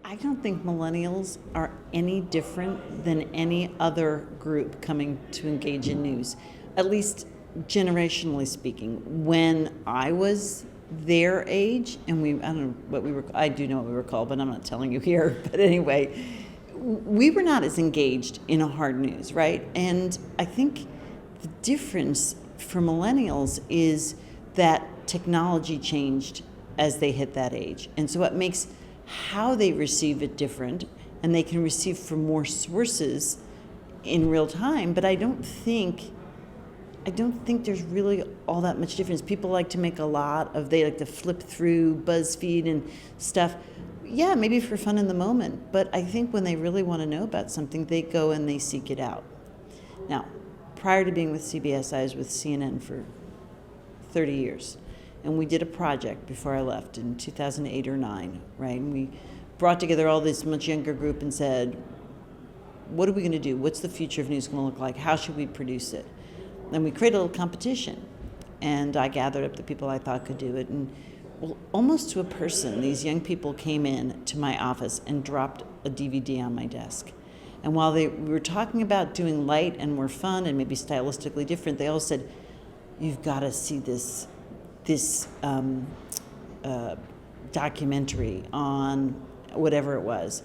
I don't think millennials are any different than any other group coming to engage in news, at least generationally speaking. When I was their age, and I don't know what we were, I do know what we were called, but I'm not telling you here. But anyway, we were not as engaged in a hard news, right? And I think the difference for millennials is that technology changed as they hit that age. And so it makes how they receive it different, and they can receive from more sources in real time. But I don't think there's really all that much difference. People like to make they like to flip through BuzzFeed and stuff. Yeah, maybe for fun in the moment, but I think when they really want to know about something, they go and they seek it out. Now, prior to being with CBS, I was with CNN for 30 years. And we did a project before I left in 2008 or 9, right? And we brought together all this much younger group and said, what are we going to do? What's the future of news going to look like? How should we produce it? And we created a little competition. And I gathered up the people I thought could do it. And almost to a person, these young people came in to my office and dropped a DVD on my desk. And while we were talking about doing light and more fun and maybe stylistically different, they all said, you've got to see this documentary on whatever it was.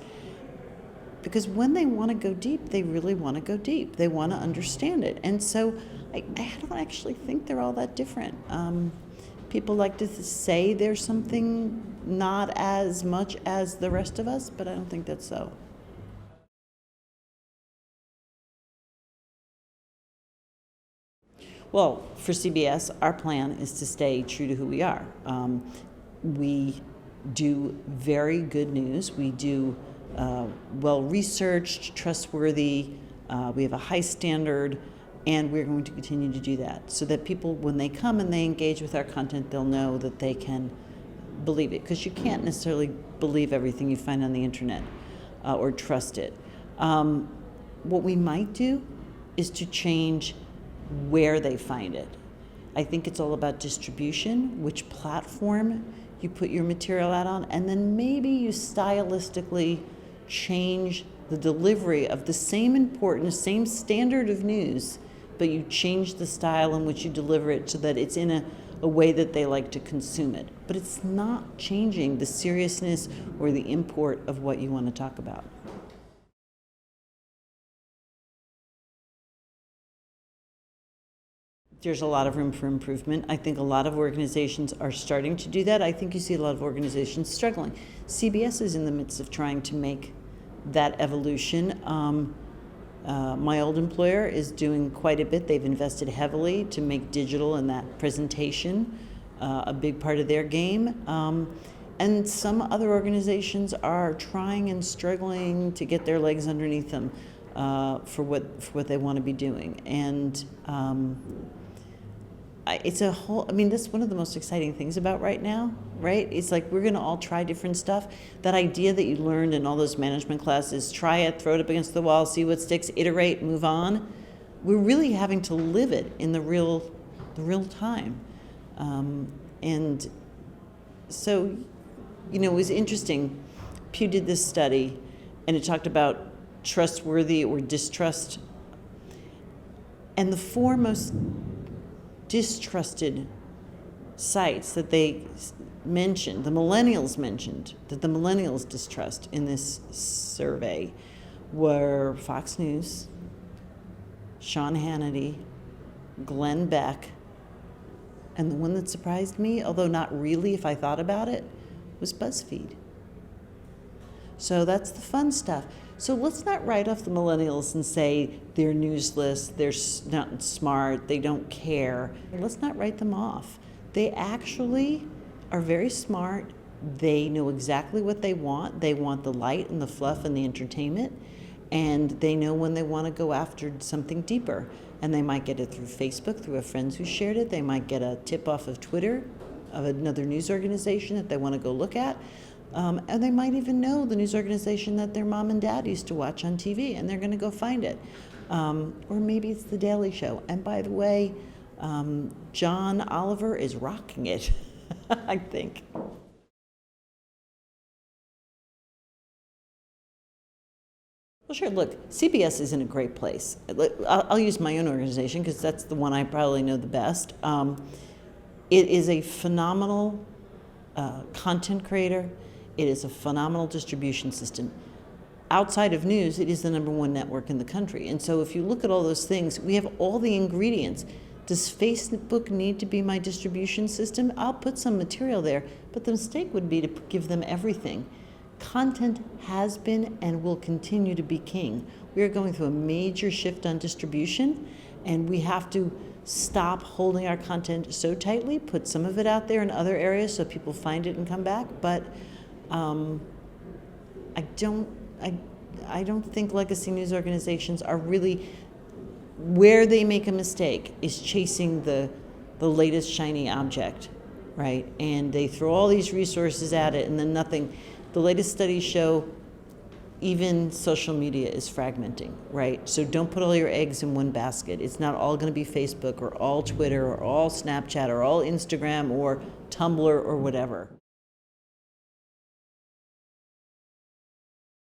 Because when they want to go deep, they really want to go deep. They want to understand it. And so I don't actually think they're all that different. People like to say there's something not as much as the rest of us, but I don't think that's so. Well, for CBS, our plan is to stay true to who we are. We do very good news. We do well-researched, trustworthy. We have a high standard, and we're going to continue to do that so that people, when they come and they engage with our content, they'll know that they can believe it, because you can't necessarily believe everything you find on the internet or trust it. What we might do is to change where they find it. I think it's all about distribution, which platform you put your material out on, and then maybe you stylistically change the delivery of the same importance, same standard of news, but you change the style in which you deliver it so that it's in a way that they like to consume it. But it's not changing the seriousness or the import of what you want to talk about. There's a lot of room for improvement. I think a lot of organizations are starting to do that. I think you see a lot of organizations struggling. CBS is in the midst of trying to make that evolution. My old employer is doing quite a bit. They've invested heavily to make digital and that presentation a big part of their game. And some other organizations are trying and struggling to get their legs underneath them for what they want to be doing. And it's a whole, that's one of the most exciting things about right now, right? It's like we're going to all try different stuff. That idea that you learned in all those management classes, try it, throw it up against the wall, see what sticks, iterate, move on. We're really having to live it in the real time. And so, it was interesting. Pew did this study, and it talked about trustworthy or distrust. And the four most distrusted sites that they mentioned, the millennials mentioned, that the millennials distrust in this survey were Fox News, Sean Hannity, Glenn Beck, and the one that surprised me, although not really if I thought about it, was BuzzFeed. So that's the fun stuff. So let's not write off the millennials and say they're newsless, they're not smart, they don't care. Let's not write them off. They actually are very smart. They know exactly what they want. They want the light and the fluff and the entertainment. And they know when they want to go after something deeper. And they might get it through Facebook, through a friend who shared it. They might get a tip off of Twitter of another news organization that they want to go look at. And they might even know the news organization that their mom and dad used to watch on TV, and they're going to go find it. Or maybe it's The Daily Show. And by the way, John Oliver is rocking it, I think. Well, sure. Look, CBS is in a great place. I'll use my own organization because that's the one I probably know the best. It is a phenomenal content creator. It is a phenomenal distribution system. Outside of news, it is the #1 network in the country. And so if you look at all those things, we have all the ingredients. Does Facebook need to be my distribution system? I'll put some material there, but the mistake would be to give them everything. Content has been and will continue to be king. We are going through a major shift on distribution, and we have to stop holding our content so tightly, put some of it out there in other areas so people find it and come back. But I don't think legacy news organizations are really, where they make a mistake is chasing the latest shiny object, right? And they throw all these resources at it and then nothing. The latest studies show even social media is fragmenting, right? So don't put all your eggs in one basket. It's not all going to be Facebook or all Twitter or all Snapchat or all Instagram or Tumblr or whatever.